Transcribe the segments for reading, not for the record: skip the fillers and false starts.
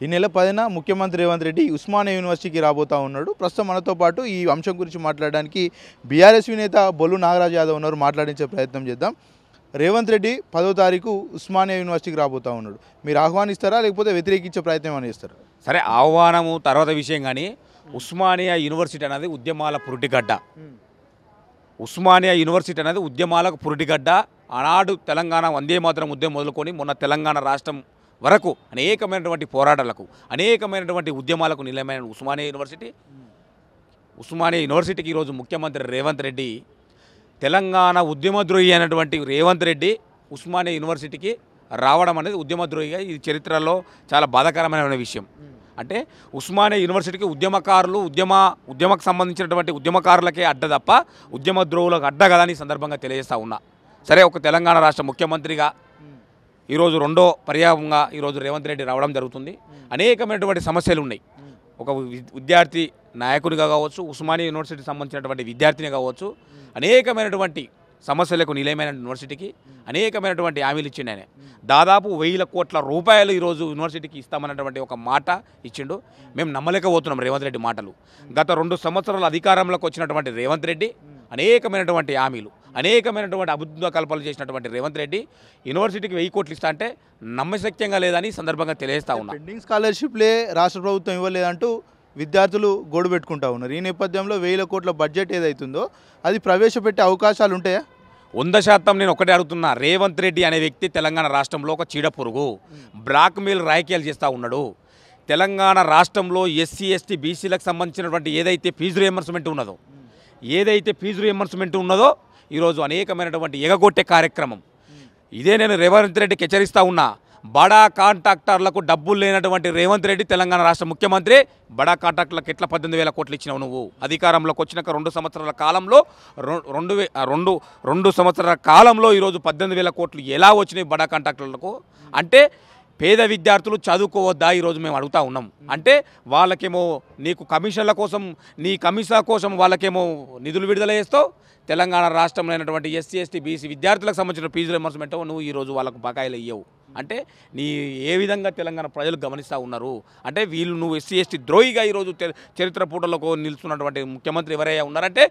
ఈ నెల 10న ముఖ్యమంత్రి రేవంత్ రెడ్డి ఉస్మానియా యూనివర్సిటీకి రాబోతా ఉన్నాడు. ప్రస్తుతం మనతో పాటు ఈ అంశం గురించి మాట్లాడడానికి బీఆర్ఎస్ నేత బొల్లు నాగరాజ్ యాదవ్ ఉన్నారు. మాట్లాడించే ప్రయత్నం చేద్దాం. రేవంత్ రెడ్డి 10వ తారీఖు ఉస్మానియా యూనివర్సిటీకి రాబోతా ఉన్నాడు. మీరు ఆహ్వానిస్తారా లేకపోతే వ్యతిరేకించే ప్రయత్నం ఏమైనా చేస్తారా? సరే, ఆహ్వానము తర్వాత విషయం, కానీ ఉస్మానియా యూనివర్సిటీ అనేది ఉద్యమాల పురిటిగడ్డ. ఉస్మానియా యూనివర్సిటీ అనేది ఉద్యమాలకు పురిటిగడ్డ. ఆనాడు తెలంగాణ వందే మాతరం ఉద్యమం మొదలుకొని మొన్న తెలంగాణ రాష్ట్రం వరకు అనేకమైనటువంటి పోరాటాలకు, అనేకమైనటువంటి ఉద్యమాలకు నిలయమైన ఉస్మానియా యూనివర్సిటీకి ఈరోజు ముఖ్యమంత్రి రేవంత్ రెడ్డి, తెలంగాణ ఉద్యమద్రోహి అయినటువంటి రేవంత్ రెడ్డి ఉస్మానియా యూనివర్సిటీకి రావడం అనేది ఉద్యమద్రోహిగా ఈ చరిత్రలో చాలా బాధాకరమైన విషయం. అంటే ఉస్మానియా యూనివర్సిటీకి ఉద్యమకారులు, ఉద్యమకు సంబంధించినటువంటి ఉద్యమకారులకే అడ్డ తప్ప ఉద్యమద్రోహులకు అడ్డ కదా అని సందర్భంగా తెలియజేస్తూ ఉన్నా. సరే, ఒక తెలంగాణ రాష్ట్ర ముఖ్యమంత్రిగా ఈరోజు రెండో పర్యాయంగా ఈరోజు రేవంత్ రెడ్డి రావడం జరుగుతుంది. అనేకమైనటువంటి సమస్యలు ఉన్నాయి. ఒక విద్యార్థి నాయకునిగా కావచ్చు, ఉస్మానియా యూనివర్సిటీకి సంబంధించినటువంటి విద్యార్థిని కావచ్చు, అనేకమైనటువంటి సమస్యలకు నిలయమైన యూనివర్సిటీకి అనేకమైనటువంటి హామీలు ఇచ్చిండు. ఆయన దాదాపు 1000 కోట్ల రూపాయలు ఈరోజు యూనివర్సిటీకి ఇస్తామన్నటువంటి ఒక మాట ఇచ్చిండు. మేము నమ్మలేకపోతున్నాం రేవంత్ రెడ్డి మాటలు. గత 2 సంవత్సరాల అధికారంలోకి వచ్చినటువంటి రేవంత్ రెడ్డి అనేకమైనటువంటి హామీలు, అనేకమైనటువంటి అభివృద్ధి కల్పనలు చేసినటువంటి రేవంత్ రెడ్డి యూనివర్సిటీకి 1000 కోట్లు ఇస్తా అంటే నమ్మశక్యంగా లేదని సందర్భంగా తెలియజేస్తా ఉన్నా. పెండింగ్ స్కాలర్షిప్లే రాష్ట్ర ప్రభుత్వం ఇవ్వలేదంటూ విద్యార్థులు గోడు పెట్టుకుంటా ఉన్నారు. ఈ నేపథ్యంలో 1000 కోట్ల బడ్జెట్ ఏదైతుందో అది ప్రవేశపెట్టే అవకాశాలు ఉంటాయా? 100% నేను ఒకటే అడుగుతున్నా. రేవంత్ రెడ్డి అనే వ్యక్తి తెలంగాణ రాష్ట్రంలో ఒక చీడపురుగు, బ్లాక్మెయిల్ రాజకీయాలు చేస్తూ ఉన్నాడు. తెలంగాణ రాష్ట్రంలో ఎస్సీ ఎస్టీ బీసీలకు సంబంధించినటువంటి ఏదైతే ఫీజు రియంబర్స్మెంట్ ఉన్నదో ఈరోజు అనేకమైనటువంటి ఎగగొట్టే కార్యక్రమం ఇదే. నేను రేవంత్ రెడ్డికి హెచ్చరిస్తూ ఉన్నా. బడా కాంట్రాక్టర్లకు డబ్బులు లేనటువంటి రేవంత్ రెడ్డి తెలంగాణ రాష్ట్ర ముఖ్యమంత్రి. బడా కాంట్రాక్టర్లకు ఎట్లా 18,000 కోట్లు ఇచ్చినావు నువ్వు? అధికారంలోకి వచ్చినాక 2 సంవత్సరాల కాలంలో 2 సంవత్సరాల కాలంలో ఈరోజు 18,000 కోట్లు ఎలా వచ్చినాయి బడా కాంట్రాక్టర్లకు? అంటే పేద విద్యార్థులు చదువుకోవద్దా ఈరోజు మేము అడుగుతా ఉన్నాం. అంటే వాళ్ళకేమో నీకు కమిషన్ల కోసం, నీ కమిషన్ కోసం వాళ్ళకేమో నిధులు విడుదల చేస్తావు. తెలంగాణ రాష్ట్రంలో అయినటువంటి ఎస్సీ ఎస్టీ బీసీ విద్యార్థులకు సంబంధించిన ఫీజు రియంబర్స్మెంట్ నువ్వు ఈరోజు వాళ్ళకు బకాయిలు ఇవ్వవు. అంటే నీ ఏ విధంగా తెలంగాణ ప్రజలు గమనిస్తూ ఉన్నారు అంటే వీళ్ళు నువ్వు ఎస్సీ ఎస్టీ ద్రోహిగా ఈరోజు చరిత్ర పూటలకు నిలుస్తున్నటువంటి ముఖ్యమంత్రి ఎవరైనా ఉన్నారంటే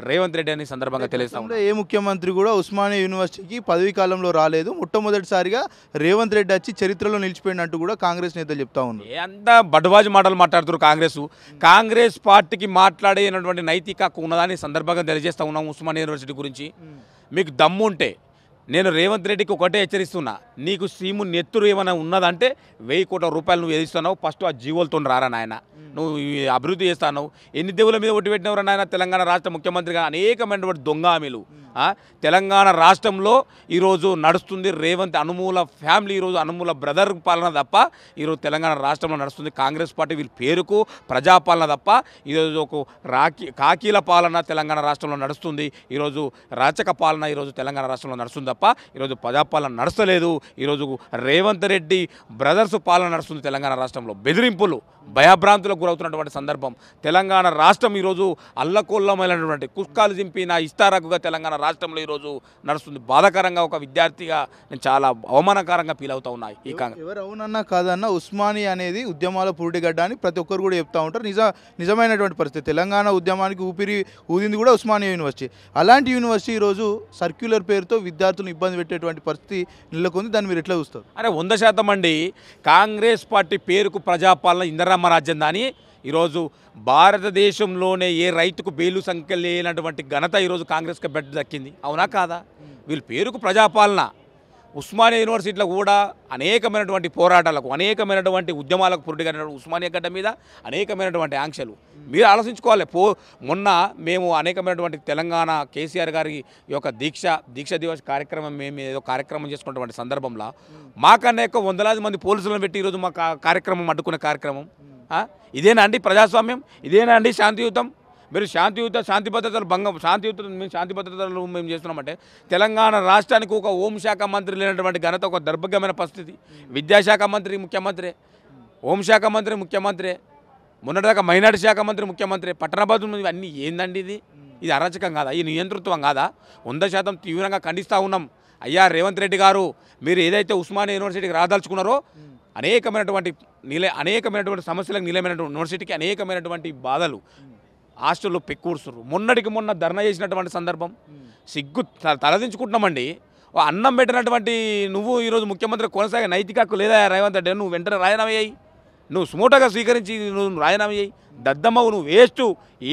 రేవంత్ రెడ్డి అని సందర్భంగా తెలియజేస్తా ఉన్నారు. ఏ ముఖ్యమంత్రి కూడా ఉస్మానియా యూనివర్సిటీకి పదవీ కాలంలో రాలేదు. మొట్టమొదటిసారిగా రేవంత్ రెడ్డి వచ్చి చరిత్రలో నిలిచిపోయినట్టు కూడా కాంగ్రెస్ నేతలు చెప్తా ఉన్నారు. అంతా బడ్వాజు మాటలు మాట్లాడుతున్నారు కాంగ్రెస్ పార్టీకి మాట్లాడేటువంటి నైతిక హక్కు ఉన్నదని సందర్భంగా తెలియజేస్తా ఉన్నాం. ఉస్మానియా యూనివర్సిటీ గురించి మీకు దమ్ము ఉంటే నేను రేవంత్ రెడ్డికి ఒకటే హెచ్చరిస్తున్నా. నీకు సీము నెత్తురు ఏమైనా ఉన్నదంటే 1000 కోట్ల రూపాయలు నువ్వు ఏదిస్తున్నావు ఫస్ట్ ఆ జీవోలతో రారా నాయన. నువ్వు అభివృద్ధి చేస్తావు. ఎన్ని దేవుల మీద ఒట్టి పెట్టినవరా నాయన? తెలంగాణ రాష్ట్ర ముఖ్యమంత్రిగా అనేకమైనటువంటి దొంగ హామీలు. తెలంగాణ రాష్ట్రంలో ఈరోజు నడుస్తుంది రేవంత్ అనుమూల ఫ్యామిలీ, ఈరోజు అనుమూల బ్రదర్ పాలన తప్ప ఈరోజు తెలంగాణ రాష్ట్రంలో నడుస్తుంది కాంగ్రెస్ పార్టీ. వీళ్ళ పేరుకు ప్రజాపాలన తప్ప ఈరోజు ఒక కాకీల పాలన తెలంగాణ రాష్ట్రంలో నడుస్తుంది. ఈరోజు రాచక పాలన ఈరోజు తెలంగాణ రాష్ట్రంలో నడుస్తుంది తప్ప ఈరోజు ప్రజాపాలన నడుస్తలేదు. ఈరోజు రేవంత్ రెడ్డి బ్రదర్స్ పాలన నడుస్తుంది తెలంగాణ రాష్ట్రంలో. బెదిరింపులు, భయభ్రాంతులకు గురవుతున్నటువంటి సందర్భం. తెలంగాణ రాష్ట్రం ఈరోజు అల్లకొల్లమైనటువంటి కుస్కాలు చింపిన ఇస్తారాకుగా తెలంగాణ రాష్ట్రంలో ఈరోజు నడుస్తుంది. బాధాకరంగా ఒక విద్యార్థిగా నేను చాలా అవమానకరంగా ఫీల్ అవుతా ఉన్నాయి. ఈ ఎవరు అవునన్నా కాదన్నా ఉస్మానియా అనేది ఉద్యమాల పురిటిగడ్డ అని ప్రతి ఒక్కరు కూడా చెప్తా ఉంటారు. నిజమైనటువంటి పరిస్థితి. తెలంగాణ ఉద్యమానికి ఊపిరి ఊదింది కూడా ఉస్మానియా యూనివర్సిటీ. అలాంటి యూనివర్సిటీ ఈరోజు సర్క్యులర్ పేరుతో విద్యార్థులను ఇబ్బంది పెట్టేటువంటి పరిస్థితి నెలకొంది. దాన్ని మీరు ఎట్లా చూస్తారు? అరే 100% అండి. కాంగ్రెస్ పార్టీ పేరుకు ప్రజాపాలన ఇందిరమ్మ రాజ్యం దాని. ఈరోజు భారతదేశంలోనే ఏ రైతుకు బేలు సంఖ్య లేనటువంటి ఘనత ఈరోజు కాంగ్రెస్కి బెడ్ దక్కింది. అవునా కాదా? వీళ్ళ పేరుకు ప్రజాపాలన. ఉస్మానియా యూనివర్సిటీలో కూడా అనేకమైనటువంటి పోరాటాలకు, అనేకమైనటువంటి ఉద్యమాలకు పురిటిగా ఉస్మానియా గడ్డ మీద అనేకమైనటువంటి ఆంక్షలు మీరు ఆలోచించుకోవాలి. మొన్న మేము అనేకమైనటువంటి తెలంగాణ కేసీఆర్ గారి యొక్క దీక్ష దివస్ కార్యక్రమం మేము ఏదో కార్యక్రమం చేసుకున్నటువంటి సందర్భంలో మాకన్నా ఎక్కువ 100,000 మంది పోలీసులను పెట్టి ఈరోజు మా కార్యక్రమం అడ్డుకునే కార్యక్రమం. ఇదేనా అండి ప్రజాస్వామ్యం? ఇదేనా అండి శాంతియుతం? మీరు శాంతి భద్రతలు శాంతి భద్రతలు మేము చేస్తున్నామంటే తెలంగాణ రాష్ట్రానికి ఒక హోంశాఖ మంత్రి లేనటువంటి ఘనత ఒక దౌర్భాగ్యమైన పరిస్థితి. విద్యాశాఖ మంత్రి ముఖ్యమంత్రి, హోంశాఖ మంత్రి ముఖ్యమంత్రి, మొన్నటిదాకా మైనార్టీ శాఖ మంత్రి ముఖ్యమంత్రి, పట్టణాభివృద్ధి అన్నీ ఏందండి ఇది అరాచకం కాదా? ఈ నియంతృత్వం కాదా? 100% తీవ్రంగా ఖండిస్తూ ఉన్నాం. అయ్యా రేవంత్ రెడ్డి గారు, మీరు ఏదైతే ఉస్మానియా యూనివర్సిటీకి రాదలుచుకున్నారో అనేకమైనటువంటి సమస్యలకు నిలయమైనటువంటి యూనివర్సిటీకి అనేకమైనటువంటి బాధలు హాస్టల్లో పెక్కుడుస్తున్నారు. మొన్నటికి మొన్న ధర్నా చేసినటువంటి సందర్భం సిగ్గు తలదించుకుంటున్నామండి. అన్నం పెట్టినటువంటి నువ్వు ఈరోజు ముఖ్యమంత్రి కొనసాగే నైతిక హక్కు లేదా రేవంత్ రెడ్డి? నువ్వు వెంటనే రాజీనామా చేయి, నువ్వు సుమోటోగా స్వీకరించి నువ్వు రాజీనామా చేయి. దద్దమ్మవు, నువ్వు వేస్ట్,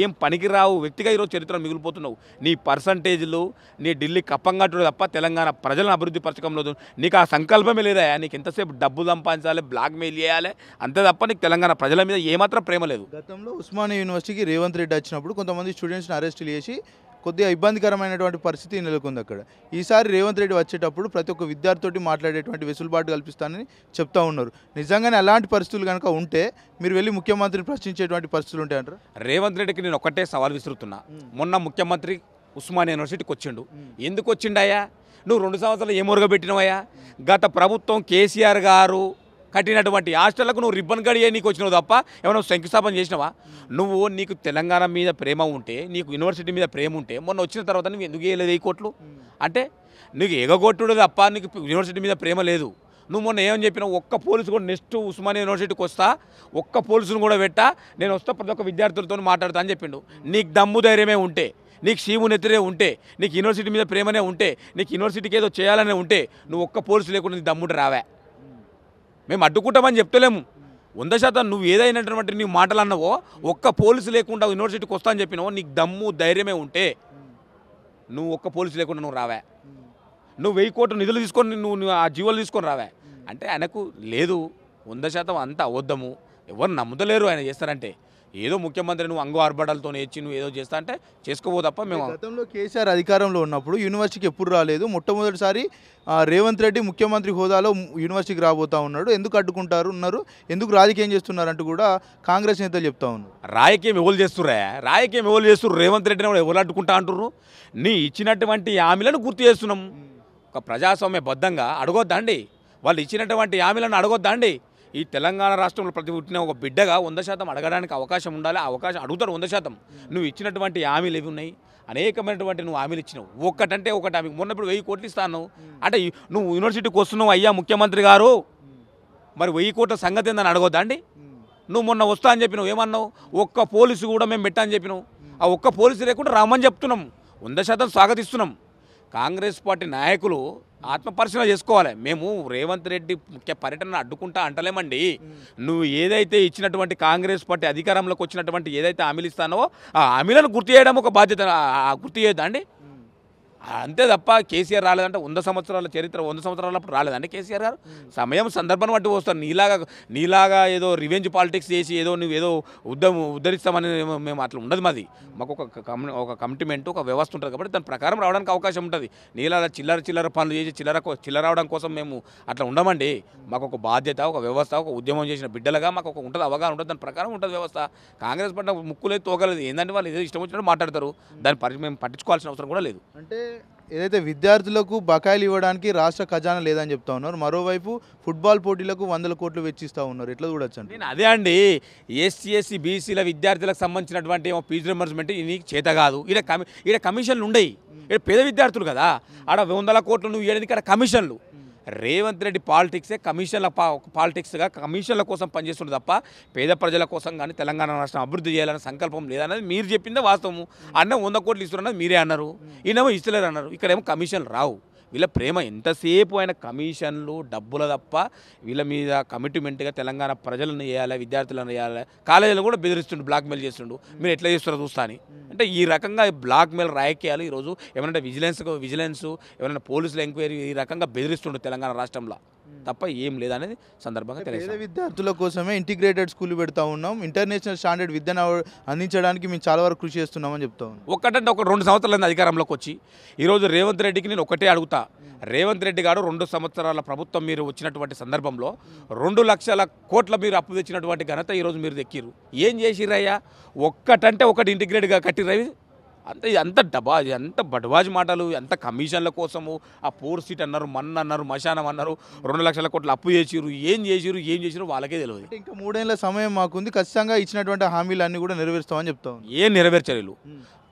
ఏం పనికిరావు వ్యక్తిగా ఈరోజు చరిత్ర మిగిలిపోతున్నావు. నీ పర్సంటేజ్లు నీ ఢిల్లీ కప్పంగట్టుడు తప్ప తెలంగాణ ప్రజలను అభివృద్ధి పరచకంలో నీకు ఆ సంకల్పమే లేదా? నీకు ఎంతసేపు డబ్బు సంపాదించాలి, బ్లాక్మెయిల్ చేయాలి, అంతే తప్ప నీకు తెలంగాణ ప్రజల మీద ఏమాత్రం ప్రేమ లేదు. గతంలో ఉస్మానియా యూనివర్సిటీకి రేవంత్ రెడ్డి వచ్చినప్పుడు కొంతమంది స్టూడెంట్స్ని అరెస్టులు చేసి కొద్దిగా ఇబ్బందికరమైనటువంటి పరిస్థితి నెలకొంది అక్కడ. ఈసారి రేవంత్ రెడ్డి వచ్చేటప్పుడు ప్రతి ఒక్క విద్యార్థితోటి మాట్లాడేటువంటి వెసులుబాటు కల్పిస్తానని చెప్తా ఉన్నారు. నిజంగానే అలాంటి పరిస్థితులు కనుక ఉంటే మీరు వెళ్ళి ముఖ్యమంత్రిని ప్రశ్నించేటువంటి పరిస్థితులు ఉంటాయంటారు? రేవంత్ రెడ్డికి నేను ఒక్కటే సవాల్ విసురుతున్నా. మొన్న ముఖ్యమంత్రి ఉస్మానియా యూనివర్సిటీకి వచ్చిండు. ఎందుకు వచ్చిండయ్యా? నువ్వు 2 సంవత్సరాలు ఏ మురుగ పెట్టినవయ్యా? గత ప్రభుత్వం కేసీఆర్ గారు కట్టినటువంటి హాస్టళ్లకు నువ్వు రిబ్బన్ గడియే నీకు వచ్చినావు తప్ప ఏమైనా శంకుస్థాపన చేసినావా? నీకు తెలంగాణ మీద ప్రేమ ఉంటే, నీకు యూనివర్సిటీ మీద ప్రేమ ఉంటే మొన్న వచ్చిన తర్వాత నువ్వు ఎందుకు వేయలేదు 1000 కోట్లు? అంటే నీకు ఎగగొట్టుడు తప్ప నీకు యూనివర్సిటీ మీద ప్రేమ లేదు. నువ్వు మొన్న ఏమని చెప్పినావు? ఒక్క పోలీసు కూడా నెక్స్ట్ ఉస్మానియా యూనివర్సిటీకి వస్తా, ఒక్క పోలీసును కూడా పెట్టా, నేను వస్తా ప్రతి ఒక్క విద్యార్థులతో మాట్లాడతా అని చెప్పిండు. నీకు దమ్ము ధైర్యమే ఉంటే, నీకు సీము నెత్తిరే ఉంటే, నీకు యూనివర్సిటీ మీద ప్రేమనే ఉంటే, నీకు యూనివర్సిటీకి ఏదో చేయాలనే ఉంటే నువ్వు ఒక్క పోలీసు లేకుండా నీ దమ్ముడు రావా? మేము అడ్డుకుంటామని చెప్తలేము. 100% నువ్వు ఏదైనటువంటి నీ మాటలు అన్నావో, ఒక్క పోలీసు లేకుండా యూనివర్సిటీకి వస్తా అని చెప్పినావో, నీకు దమ్ము ధైర్యమే ఉంటే నువ్వు ఒక్క పోలీసు లేకుండా నువ్వు రావా? నువ్వు 1000 కోట్లు నిధులు తీసుకొని నువ్వు ఆ జీవోలు తీసుకొని రావా? అంటే ఆయనకు లేదు. 100% అంతా అబద్ధము. ఎవరు నమ్ముతలేరు ఆయన చేస్తారంటే. ఏదో ముఖ్యమంత్రి నువ్వు అంగు ఆర్భటాలతో నేర్చి నువ్వు ఏదో చేస్తా అంటే చేసుకోవో తప్ప మేము. గతంలో కేసీఆర్ అధికారంలో ఉన్నప్పుడు యూనివర్సిటీకి ఎప్పుడు రాలేదు. మొట్టమొదటిసారి రేవంత్ రెడ్డి ముఖ్యమంత్రి హోదాలో యూనివర్సిటీకి రాబోతా ఉన్నాడు. ఎందుకు అడ్డుకుంటారు ఉన్నారు, ఎందుకు రాజకీయం చేస్తున్నారంటూ కూడా కాంగ్రెస్ నేతలు చెప్తా ఉన్నారు. రాజకీయం ఎవరు చేస్తుర్రు? రేవంత్ రెడ్డిని కూడా ఎవరు అడ్డుకుంటా అంటుర్రు? నీ ఇచ్చినటువంటి హామీలను గుర్తు చేస్తున్నాం. ఒక ప్రజాస్వామ్యబద్ధంగా అడగొద్దండి, వాళ్ళు ఇచ్చినటువంటి హామీలను అడగొద్దండి. ఈ తెలంగాణ రాష్ట్రంలో ప్రతి పుట్టిన ఒక బిడ్డగా 100% అడగడానికి అవకాశం ఉండాలి. అవకాశం అడుగుతారు 100%. నువ్వు ఇచ్చినటువంటి హామీలు ఏవి ఉన్నాయి? అనేకమైనటువంటి నువ్వు హామీలు ఇచ్చినావు. ఒకటంటే ఒకటి హామీ. మొన్నప్పుడు 1000 కోట్లు ఇస్తాను అంటే నువ్వు యూనివర్సిటీకి వస్తున్నావు అయ్యా ముఖ్యమంత్రి గారు, మరి 1000 కోట్ల సంగతి ఏందని అడగొద్దా అండి? నువ్వు మొన్న వస్తా అని చెప్పినావు, ఏమన్నావు? ఒక్క పోలీసు కూడా మేము పెట్టా అని చెప్పినావు. ఆ ఒక్క పోలీసు లేకుండా రామని చెప్తున్నాం. 100% స్వాగతిస్తున్నాం. కాంగ్రెస్ పార్టీ నాయకులు ఆత్మపరిశీలన చేసుకోవాలి. మేము రేవంత్ రెడ్డి ముఖ్య పర్యటన అడ్డుకుంటా అంటలేమండి. నువ్వు ఏదైతే ఇచ్చినటువంటి కాంగ్రెస్ పార్టీ అధికారంలోకి వచ్చినటువంటి ఏదైతే హామీలు ఇస్తానో ఆ హామీలను గుర్తు చేయడం ఒక బాధ్యత. గుర్తు చేయొద్దా అండి? అంతే తప్ప కేసీఆర్ రాలేదంటే 100 సంవత్సరాల చరిత్ర 100 సంవత్సరాలప్పుడు రాలేదండి కేసీఆర్ గారు. సమయం సందర్భాన్ని బట్టి వస్తారు. నీలాగా ఏదో రివెంజ్ పాలిటిక్స్ చేసి ఏదో నువ్వు ఏదో ఉద్ధరిస్తామని మేము అట్లా ఉండదు. మాకు ఒక కమిట్మెంట్, ఒక వ్యవస్థ ఉంటుంది కాబట్టి దాని ప్రకారం రావడానికి అవకాశం ఉంటుంది. నీలాగా చిల్లర పనులు చేసి చిల్లర రావడం కోసం మేము అట్లా ఉండమండి. మాకు ఒక బాధ్యత, ఒక వ్యవస్థ, ఒక ఉద్యమం చేసిన బిడ్డలుగా మాకు ఒక ఉంటుంది, అవగాహన ఉంటుంది, దాని ప్రకారం ఉంటుంది వ్యవస్థ. కాంగ్రెస్ పార్టీ ముక్కులేదు తోగలేదు. ఏంటంటే వాళ్ళు ఏదో ఇష్టం వచ్చినట్టు మాట్లాడతారు. దాన్ని మేము పట్టించుకోవాల్సిన అవసరం కూడా లేదు. అంటే ఏదైతే విద్యార్థులకు బకాయిలు ఇవ్వడానికి రాష్ట్ర ఖజానా లేదని చెప్తా ఉన్నారు, మరోవైపు ఫుట్బాల్ పోటీలకు 100 కోట్లు వెచ్చిస్తూ ఉన్నారు. ఎట్లా చూడొచ్చు అంటే నేను అదే అండి, ఎస్సీ బీసీల విద్యార్థులకు సంబంధించినటువంటి ఫీజు రియంబర్స్మెంట్ నీకు చేత కాదు. ఈడ కమిషన్లు ఉండయి. ఇక్కడ పేద విద్యార్థులు కదా, ఆడ 100 కోట్లు నువ్వు ఏడాది ఇక్కడ కమిషన్లు. రేవంత్ రెడ్డి పాలిటిక్సే పాలిటిక్స్గా కమిషన్ల కోసం పనిచేస్తుంది తప్ప పేద ప్రజల కోసం కానీ తెలంగాణ రాష్ట్రం అభివృద్ధి చేయాలనే సంకల్పం లేదన్నది మీరు చెప్పిందే వాస్తవము. అన్న 100 కోట్లు ఇస్తున్నది మీరే అన్నారు, ఈయనేమో ఇస్తలేరు అన్నారు. ఇక్కడేమో కమిషన్లు రావు. వీళ్ళ ప్రేమ ఎంతసేపు అయిన కమిషన్లు డబ్బుల తప్ప వీళ్ళ మీద కమిట్మెంట్గా తెలంగాణ ప్రజలను చేయాలి, విద్యార్థులను చేయాలి. కాలేజీలు కూడా బెదిరిస్తుండు, బ్లాక్మెయిల్ చేస్తుండు. మీరు ఎట్లా చేస్తారో చూస్తా అని. అంటే ఈ రకంగా బ్లాక్మెయిల్ రాజకీయాలు ఈరోజు ఏమైనా విజిలెన్స్ ఏమైనా పోలీసుల ఎంక్వైరీ ఈ రకంగా బెదిరిస్తుండు తెలంగాణ రాష్ట్రంలో తప్ప ఏం లేదనేది సందర్భంగా తెలియదు. పేద విద్యార్థుల కోసమే ఇంటిగ్రేటెడ్ స్కూల్ పెడతా ఉన్నాం, ఇంటర్నేషనల్ స్టాండర్డ్ విద్యను అందించడానికి మేము చాలా వరకు కృషి చేస్తున్నామని చెప్తా ఉన్నాం. ఒకటంటే 2 సంవత్సరాల అధికారంలోకి వచ్చి ఈరోజు రేవంత్ రెడ్డికి నేను ఒకటే అడుగుతా. రేవంత్ రెడ్డి గారు 2 సంవత్సరాల ప్రభుత్వం మీరు వచ్చినటువంటి సందర్భంలో 2 లక్షల కోట్ల మీరు అప్పు తెచ్చినటువంటి ఘనత ఈరోజు మీరు దక్కిరు. ఏం చేసిరయ్యా? ఒకటంటే ఒకటి ఇంటిగ్రేట్గా కట్టిరవి. అంత బడ్వాజ్ మాటలు, ఎంత కమిషన్ల కోసము. ఆ 4 సీట్ అన్నారు, అన్నారు, మశానం అన్నారు, 2 లక్షల కోట్ల అప్పు చేసిరు. ఏం చేసిరు వాళ్ళకే తెలియదు. అంటే ఇంకా 3 ఏళ్ల సమయం మాకుంది, ఖచ్చితంగా ఇచ్చినటువంటి హామీలన్నీ కూడా నెరవేరుస్తామని చెప్తాం. ఏం నెరవేర్చలేదు.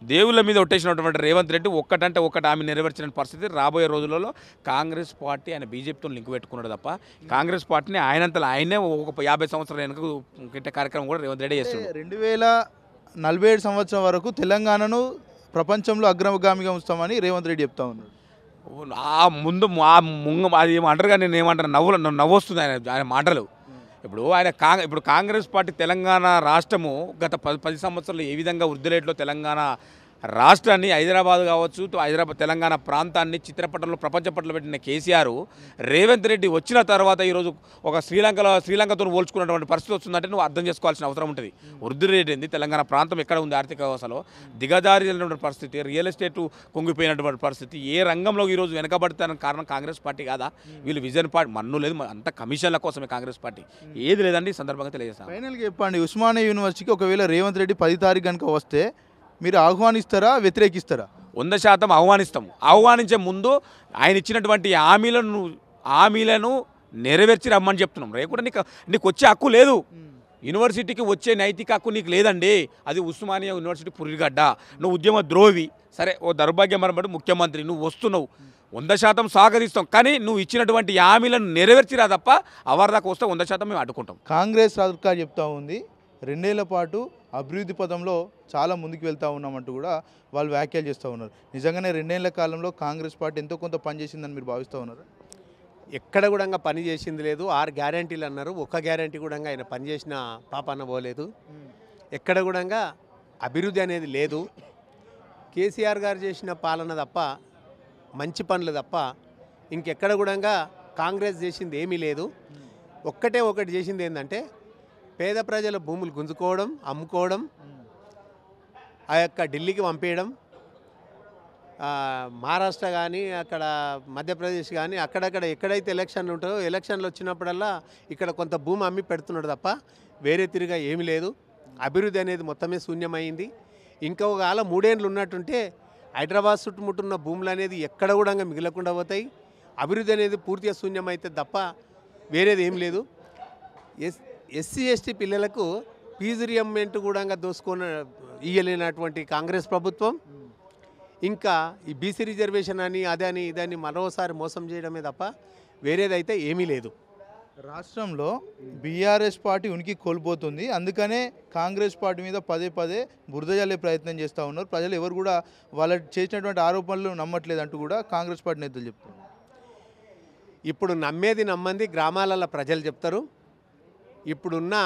దేవుళ్ళ మీద ఒట్టేసినటువంటి రేవంత్ రెడ్డి ఒక్కటంటే ఒక్కటి ఆమె నెరవేర్చిన పరిస్థితి రాబోయే రోజులలో కాంగ్రెస్ పార్టీ ఆయన బీజేపీతో లింక్ పెట్టుకున్నాడు తప్ప కాంగ్రెస్ పార్టీని ఆయనంతలో ఆయనే ఒక 50 సంవత్సరాల వెనుక గిట్టే కార్యక్రమం కూడా రేవంత్ రెడ్డి చేస్తున్నాడు. 2047 సంవత్సరం వరకు తెలంగాణను ప్రపంచంలో అగ్రగామిగా ఉంచుతామని రేవంత్ రెడ్డి చెప్తా ఉన్నాడు. ఆ ముందు ఆ ముంగ అది ఏమంటారు కానీ నేను ఏమంటారు నవ్వొస్తుంది ఆయన మాటలు. ఇప్పుడు కాంగ్రెస్ పార్టీ తెలంగాణ రాష్ట్రము గత 10 సంవత్సరాలు ఏ విధంగా వృద్ధి రేట్లో తెలంగాణ రాష్ట్రాన్ని హైదరాబాద్ కావచ్చు తెలంగాణ ప్రాంతాన్ని చిత్రపటంలో ప్రపంచ పటంలో పెట్టిన కేసీఆర్ రేవంత్ రెడ్డి వచ్చిన తర్వాత ఈరోజు ఒక శ్రీలంకతో పోల్చుకున్నటువంటి పరిస్థితి వస్తుందంటే నువ్వు అర్థం చేసుకోవాల్సిన అవసరం ఉంటుంది. వృద్ధి రేటు ఏంది, తెలంగాణ ప్రాంతం ఎక్కడ ఉంది, ఆర్థిక వ్యవస్థలో దిగజారినటువంటి పరిస్థితి, రియల్ ఎస్టేట్ కుంగిపోయినటువంటి పరిస్థితి, ఏ రంగంలో ఈరోజు వెనకబడతానికి కారణం కాంగ్రెస్ పార్టీ కాదా? వీళ్ళు విజన్ పార్టీ మన్ను లేదు, అంత కమిషన్ల కోసమే కాంగ్రెస్ పార్టీ, ఏది లేదండి. ఈ సందర్భంగా తెలియజేస్తాను. ఫైనల్గా చెప్పండి, ఉస్మానియా యూనివర్సిటీకి ఒకవేళ రేవంత్ రెడ్డి 10 తారీఖు కనుక వస్తే మీరు ఆహ్వానిస్తారా, వ్యతిరేకిస్తారా? 100% ఆహ్వానిస్తాము. ఆహ్వానించే ముందు ఆయన ఇచ్చినటువంటి హామీలను నెరవేర్చి రమ్మని చెప్తున్నాం. రేకుండా నీకు వచ్చే హక్కు లేదు, యూనివర్సిటీకి వచ్చే నైతిక హక్కు నీకు లేదండి. అది ఉస్మానియా యూనివర్సిటీ పురిగడ్డ, నువ్వు ఉద్యమ ద్రోహి, సరే ఓ దౌర్భాగ్యమరబడి ముఖ్యమంత్రి, నువ్వు వస్తున్నావు, 100% సహకరిస్తాం. కానీ నువ్వు ఇచ్చినటువంటి హామీలను నెరవేర్చిరా తప్ప అవార్దాకు వస్తే 100% మేము అడ్డుకుంటాం. కాంగ్రెస్ సర్కార్ చెప్తా ఉంది 2 ఏళ్ల పాటు అభివృద్ధి పదంలో చాలా ముందుకు వెళ్తూ ఉన్నామంటూ కూడా వాళ్ళు వ్యాఖ్యలు చేస్తూ ఉన్నారు. నిజంగానే 2 ఏళ్ల కాలంలో కాంగ్రెస్ పార్టీ ఎంతో కొంత పనిచేసిందని మీరు భావిస్తూ ఉన్నారా? ఎక్కడ కూడా పని చేసింది లేదు. 6 గ్యారంటీలు అన్నారు, ఒక్క గ్యారంటీ కూడా ఆయన పనిచేసిన పాపాన పోలేదు. ఎక్కడ కూడా అభివృద్ధి అనేది లేదు. కేసీఆర్ గారు చేసిన పాలన తప్ప, మంచి పనులు తప్ప ఇంకెక్కడ కూడా కాంగ్రెస్ చేసింది ఏమీ లేదు. ఒకటి చేసింది ఏంటంటే పేద ప్రజల భూములు గుంజుకోవడం, అమ్ముకోవడం, ఆ యొక్క ఢిల్లీకి పంపేయడం, మహారాష్ట్ర కానీ అక్కడ మధ్యప్రదేశ్ కానీ అక్కడక్కడ ఎక్కడైతే ఎలక్షన్లు ఉంటాయో ఎలక్షన్లు వచ్చినప్పుడల్లా ఇక్కడ కొంత భూమి అమ్మి పెడుతున్నాడు తప్ప వేరే తిరిగా ఏమీ లేదు. అభివృద్ధి అనేది మొత్తమే శూన్యమైంది. ఇంకా ఒకవేళ 3 ఏళ్ళు ఉన్నట్టుంటే హైదరాబాద్ చుట్టుముట్టున్న భూములు అనేది ఎక్కడ కూడా మిగలకుండా పోతాయి. అభివృద్ధి అనేది పూర్తిగా శూన్యమైతే తప్ప వేరేది ఏం లేదు. ఎస్సీ ఎస్టీ పిల్లలకు ఫీజు రియంబర్స్మెంట్ కూడా దోసుకొని ఇయ్యలేనటువంటి కాంగ్రెస్ ప్రభుత్వం, ఇంకా ఈ బీసీ రిజర్వేషన్ అని అదని ఇదని మరోసారి మోసం చేయడమే తప్ప వేరేదైతే ఏమీ లేదు. రాష్ట్రంలో బీఆర్ఎస్ పార్టీ ఉనికి కోల్పోతుంది, అందుకనే కాంగ్రెస్ పార్టీ మీద పదే బురద జల్లే ప్రయత్నం చేస్తూ ఉన్నారు. ప్రజలు ఎవరు కూడా వాళ్ళు చేసినటువంటి ఆరోపణలు నమ్మట్లేదు అంటూ కూడా కాంగ్రెస్ పార్టీ నేతలు చెప్తున్నారు. ఇప్పుడు నమ్మంది గ్రామాలలో ప్రజలు చెప్తారు. ఇప్పుడున్న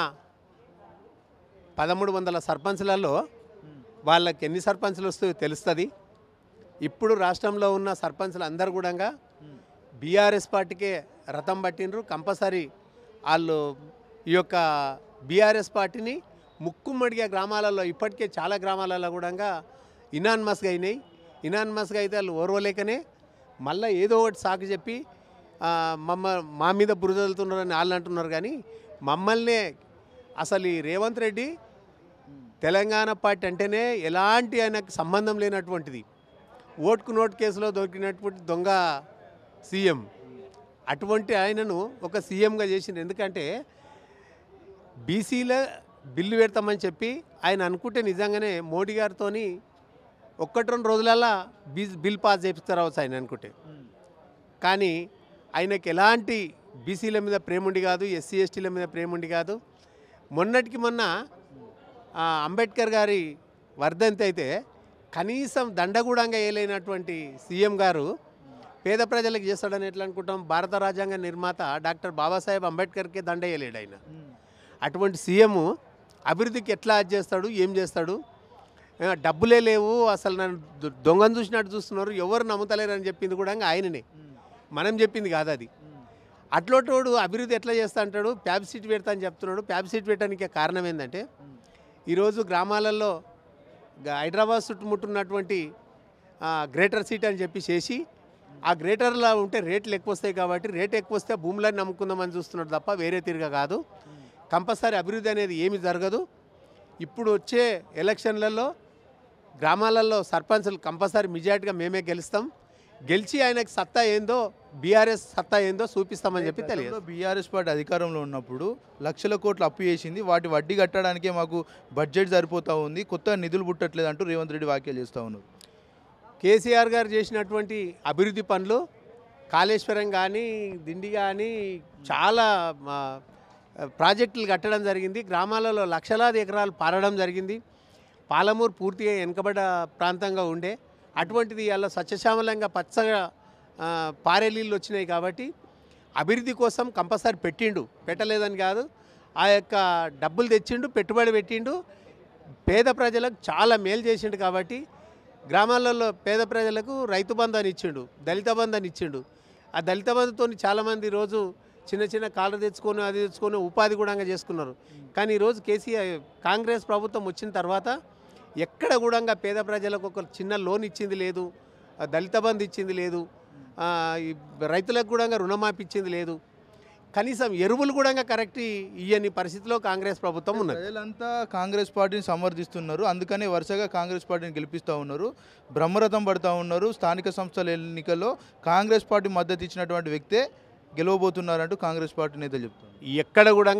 1300 సర్పంచ్లలో వాళ్ళకి ఎన్ని సర్పంచ్లు వస్తాయో తెలుస్తుంది. ఇప్పుడు రాష్ట్రంలో ఉన్న సర్పంచ్లు అందరూ కూడా బీఆర్ఎస్ పార్టీకే రథం పట్టినరు. కంపల్సరీ వాళ్ళు ఈ యొక్క బీఆర్ఎస్ పార్టీని ముక్కుమ్మడిగా గ్రామాలలో ఇప్పటికే చాలా గ్రామాలలో కూడా ఇనాన్మస్గా అయినాయి. ఇనాన్మస్గా అయితే వాళ్ళు ఓర్వలేకనే మళ్ళీ ఏదో ఒకటి సాకు చెప్పి మా మీద బురదలుతున్నారని వాళ్ళు అంటున్నారు. కానీ మమ్మల్నే అసలు ఈ రేవంత్ రెడ్డి తెలంగాణ పార్టీ అంటేనే ఎలాంటి ఆయనకు సంబంధం లేనటువంటిది, ఓటుకు నోటు కేసులో దొరికినటువంటి దొంగ సీఎం, అటువంటి ఆయనను ఒక సీఎంగా చేసింది. ఎందుకంటే బీసీల బిల్లు పెడతామని చెప్పి ఆయన అనుకుంటే నిజంగానే మోడీ గారితో 1-2 రోజులలో బిల్ పాస్ చేపిస్తారవచ్చు ఆయన అనుకుంటే. కానీ ఆయనకి ఎలాంటి బీసీల మీద ప్రేమ ఉండి కాదు, ఎస్సీ ఎస్టీల మీద ప్రేమ ఉండి కాదు. మొన్నటికి మొన్న అంబేద్కర్ గారి వర్ధంతి అయితే కనీసం దండగూడంగా వేయలేనటువంటి సీఎం గారు పేద ప్రజలకు చేస్తాడని ఎట్లా అనుకుంటాం? భారత రాజ్యాంగ నిర్మాత డాక్టర్ బాబాసాహెబ్ అంబేద్కర్కే దండ వేయలేడు ఆయన. అటువంటి సీఎం అభివృద్ధికి ఎట్లా చేస్తాడు, ఏం చేస్తాడు? డబ్బులే లేవు, అసలు నన్ను దొంగను చూసినట్టు చూస్తున్నారు, ఎవరు నమ్ముతలేరని చెప్పింది కూడా ఆయననే, మనం చెప్పింది కాదు అది. అట్లోటోడు అభివృద్ధి ఎట్లా చేస్తా అంటాడు, ప్యాబ్ సీట్ పెడతా అని చెప్తున్నాడు. ప్యాబ్ సీట్ పెట్టడానికి కారణం ఏంటంటే ఈరోజు గ్రామాలలో హైదరాబాద్ చుట్టుముట్టున్నటువంటి గ్రేటర్ సీట్ అని చెప్పి చేసి ఆ గ్రేటర్లో ఉంటే రేట్లు ఎక్కువ వస్తాయి కాబట్టి రేట్ ఎక్కువ వస్తే భూములని నమ్ముకుందామని చూస్తున్నాడు తప్ప వేరే తిరిగా కాదు. కంపల్సరీ అభివృద్ధి అనేది ఏమి జరగదు. ఇప్పుడు వచ్చే ఎలక్షన్లలో గ్రామాలలో సర్పంచ్లు కంపల్సరీ మెజార్టీగా మేమే గెలుస్తాం. గెలిచి ఆయనకు సత్తా ఏందో బీఆర్ఎస్ సత్తా ఏందో చూపిస్తామని చెప్పి తెలియదు. బీఆర్ఎస్ పార్టీ అధికారంలో ఉన్నప్పుడు లక్షల కోట్లు అప్పు చేసింది, వాటి వడ్డీ కట్టడానికే మాకు బడ్జెట్ సరిపోతూ ఉంది, కొత్త నిధులు పుట్టట్లేదు అంటూ రేవంత్ రెడ్డి వ్యాఖ్యలు చేస్తూ ఉన్నారు. కేసీఆర్ గారు చేసినటువంటి అభివృద్ధి పనులు కాళేశ్వరం కానీ దిండి కానీ చాలా ప్రాజెక్టులు కట్టడం జరిగింది. గ్రామాలలో లక్షలాది ఎకరాలు పారడం జరిగింది. పాలమూరు పూర్తిగా వెనుకబడ్డ ప్రాంతంగా ఉండే అటువంటిది అలా సస్యశ్యామలంగా పచ్చగా పారే నీళ్ళు వచ్చినాయి. కాబట్టి అభివృద్ధి కోసం కంపల్సరీ పెట్టిండు, పెట్టలేదని కాదు, ఆ యొక్క డబ్బులు తెచ్చిండు, పెట్టుబడి పెట్టిండు, పేద ప్రజలకు చాలా మేలు చేసిండు. కాబట్టి గ్రామాలలో పేద ప్రజలకు రైతు బంధు అని ఇచ్చిండు, దళిత బంధు అని ఇచ్చిండు. ఆ దళిత బంధుతో చాలామంది రోజు చిన్న చిన్న కాళ్ళు తెచ్చుకొని అది తెచ్చుకొని ఉపాధి కూడా చేసుకున్నారు. కానీ ఈరోజు కాంగ్రెస్ ప్రభుత్వం వచ్చిన తర్వాత ఎక్కడ కూడా పేద ప్రజలకు ఒక చిన్న లోన్ ఇచ్చింది లేదు, దళిత బంధు ఇచ్చింది లేదు, రైతులకు కూడా రుణమాఫీ ఇచ్చింది లేదు, కనీసం ఎరువులు కూడా కరెక్ట్ ఇయ్యని పరిస్థితిలో కాంగ్రెస్ ప్రభుత్వం ఉన్నది. ప్రజలంతా కాంగ్రెస్ పార్టీని సమర్థిస్తున్నారు, అందుకనే వరుసగా కాంగ్రెస్ పార్టీని గెలిపిస్తూ ఉన్నారు, బ్రహ్మరథం పడుతూ ఉన్నారు. స్థానిక సంస్థల ఎన్నికల్లో కాంగ్రెస్ పార్టీ మద్దతు ఇచ్చినటువంటి వ్యక్తే గెలవబోతున్నారంటూ కాంగ్రెస్ పార్టీ నేతలు చెప్తున్నారు. ఎక్కడ కూడా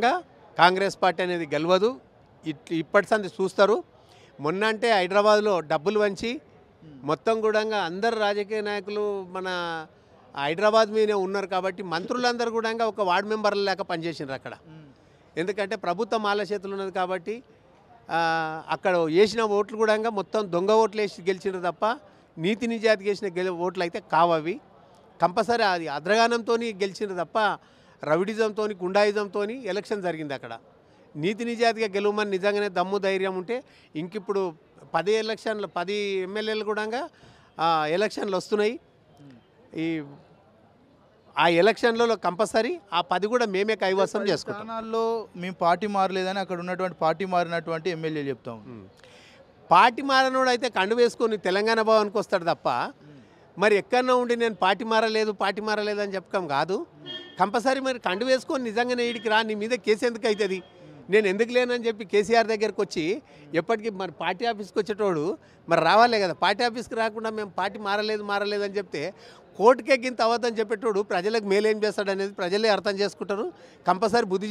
కాంగ్రెస్ పార్టీ అనేది గెలవదు. ఇప్పటి సంది చూస్తారు. మొన్న అంటే హైదరాబాద్లో డబ్బులు వంచి మొత్తం కూడా అందరు రాజకీయ నాయకులు మన హైదరాబాద్ మీదే ఉన్నారు. కాబట్టి మంత్రులందరూ కూడా ఒక వార్డు మెంబర్ల లేక పనిచేసినారు అక్కడ. ఎందుకంటే ప్రభుత్వం ఆల చేతులు ఉన్నది కాబట్టి అక్కడ వేసిన ఓట్లు కూడా మొత్తం దొంగ ఓట్లు వేసి గెలిచినారు తప్ప నీతి నిజాతికి వేసిన ఓట్లు అయితే కావవి. కంపల్సరీ అది అద్రగానంతో గెలిచినారు తప్ప రౌడిజంతో గుండాయిజంతో ఎలక్షన్ జరిగింది. అక్కడ నీతి నిజాతిగా గెలవమని నిజంగానే దమ్ము ధైర్యం ఉంటే ఇంకిప్పుడు 10 ఎమ్మెల్యేలు కూడా ఎలక్షన్లు వస్తున్నాయి. ఆ ఎలక్షన్లలో కంపల్సరీ ఆ 10 కూడా మేమే కైవసం చేసుకుంటాం. స్థానాల్లో మేము పార్టీ మారలేదని అక్కడ ఉన్నటువంటి పార్టీ మారినటువంటి ఎమ్మెల్యేలు చెప్తాం. పార్టీ మారనోడు అయితే కండు వేసుకొని తెలంగాణ భవన్కి వస్తాడు తప్ప మరి ఎక్కడన్నా ఉండి నేను పార్టీ మారలేదు అని చెప్పడం కాదు. కంపల్సరీ మరి కండు వేసుకొని నిజంగానే ఈడికి రా, నీ మీద కేసు ఎందుకు అవుతుంది, నేను ఎందుకు లేనని చెప్పి కేసీఆర్ దగ్గరికి వచ్చి ఎప్పటికీ మరి పార్టీ ఆఫీస్కి వచ్చేటోడు మరి రావాలే కదా. పార్టీ ఆఫీస్కి రాకుండా మేము పార్టీ మారలేదు అని చెప్తే కోర్టుకే గింత అవ్వదని చెప్పేటోడు ప్రజలకు మేలేం చేస్తాడు అనేది ప్రజలే అర్థం చేసుకుంటారు. కంపల్సరీ బుద్ధి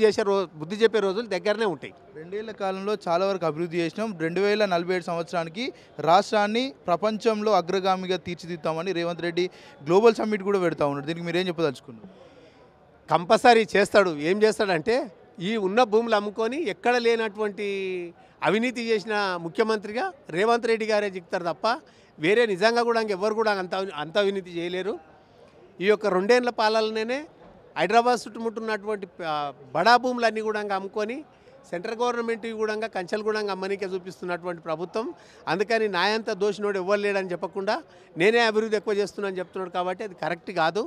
చెప్పే రోజులు దగ్గరనే ఉంటాయి. 2 ఏళ్ల కాలంలో చాలా వరకు అభివృద్ధి చేసినాం. 2047 సంవత్సరానికి రాష్ట్రాన్ని ప్రపంచంలో అగ్రగామిగా తీర్చిదిద్దామని రేవంత్ రెడ్డి గ్లోబల్ సమ్మిట్ కూడా పెడతా ఉన్నాడు. దీనికి మీరేం చెప్పదలుచుకున్నారు? కంపల్సరీ చేస్తాడు. ఏం చేస్తాడంటే ఈ ఉన్న భూములు అమ్ముకొని ఎక్కడ లేనటువంటి అవినీతి చేసిన ముఖ్యమంత్రిగా రేవంత్ రెడ్డి గారే జిక్తారు తప్ప వేరే నిజంగా కూడా ఎవరు కూడా అంత అవినీతి చేయలేరు. ఈ యొక్క 2 ఏళ్ల పాలననే హైదరాబాద్ చుట్టుముట్టున్నటువంటి బడా భూములన్నీ కూడా అమ్ముకొని సెంట్రల్ గవర్నమెంట్ కూడా కంచెలు కూడా అమ్మనికే చూపిస్తున్నటువంటి ప్రభుత్వం. అందుకని నాయంత దోషినోడు ఎవ్వరు లేడని చెప్పకుండా నేనే అభివృద్ధి ఎక్కువ చేస్తున్నాను చెప్తున్నాడు. కాబట్టి అది కరెక్ట్ కాదు.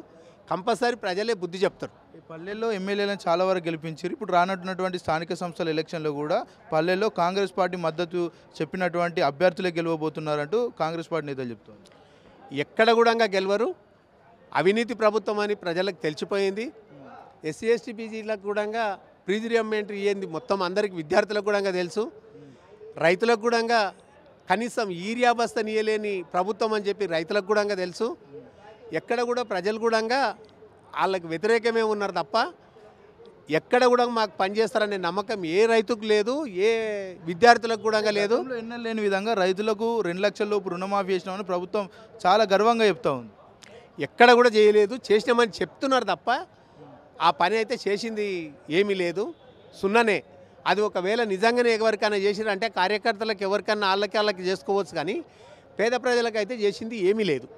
కంపల్సరీ ప్రజలే బుద్ధి చెప్తారు. పల్లెల్లో ఎమ్మెల్యేలను చాలా వరకు గెలిపించారు. ఇప్పుడు రానున్నటువంటి స్థానిక సంస్థల ఎలక్షన్లో కూడా పల్లెల్లో కాంగ్రెస్ పార్టీ మద్దతు చెప్పినటువంటి అభ్యర్థులే గెలవబోతున్నారంటూ కాంగ్రెస్ పార్టీ నేతలు చెప్తున్నారు. ఎక్కడ కూడా గెలవరు. అవినీతి ప్రభుత్వం అని ప్రజలకు తెలిసిపోయింది. ఎస్సీ ఎస్టీ బీసీలకు కూడా ప్రీజ్ రియంబర్స్మెంట్ ఇయ్యింది మొత్తం అందరికి, విద్యార్థులకు కూడా తెలుసు. రైతులకు కూడా కనీసం యూరియా బస్తా ఇయ్యలేని ప్రభుత్వం అని చెప్పి రైతులకు కూడా తెలుసు. ఎక్కడ కూడా ప్రజలు కూడా వాళ్ళకి వ్యతిరేకమే ఉన్నారు తప్ప ఎక్కడ కూడా మాకు పనిచేస్తారనే నమ్మకం ఏ రైతుకు లేదు, ఏ విద్యార్థులకు కూడా లేదు. ఎన్నెలు లేని విధంగా రైతులకు 2 లక్షల లోపు రుణమాఫీ చేసినామని ప్రభుత్వం చాలా గర్వంగా చెప్తా ఉంది. ఎక్కడ కూడా చేయలేదు, చేసినామని చెప్తున్నారు తప్ప ఆ పని అయితే చేసింది ఏమీ లేదు, సున్ననే. అది ఒకవేళ నిజంగానే ఎవరికైనా చేసిరంటే కార్యకర్తలకు ఎవరికైనా వాళ్ళకి చేసుకోవచ్చు, కానీ పేద ప్రజలకు అయితే చేసింది ఏమీ లేదు.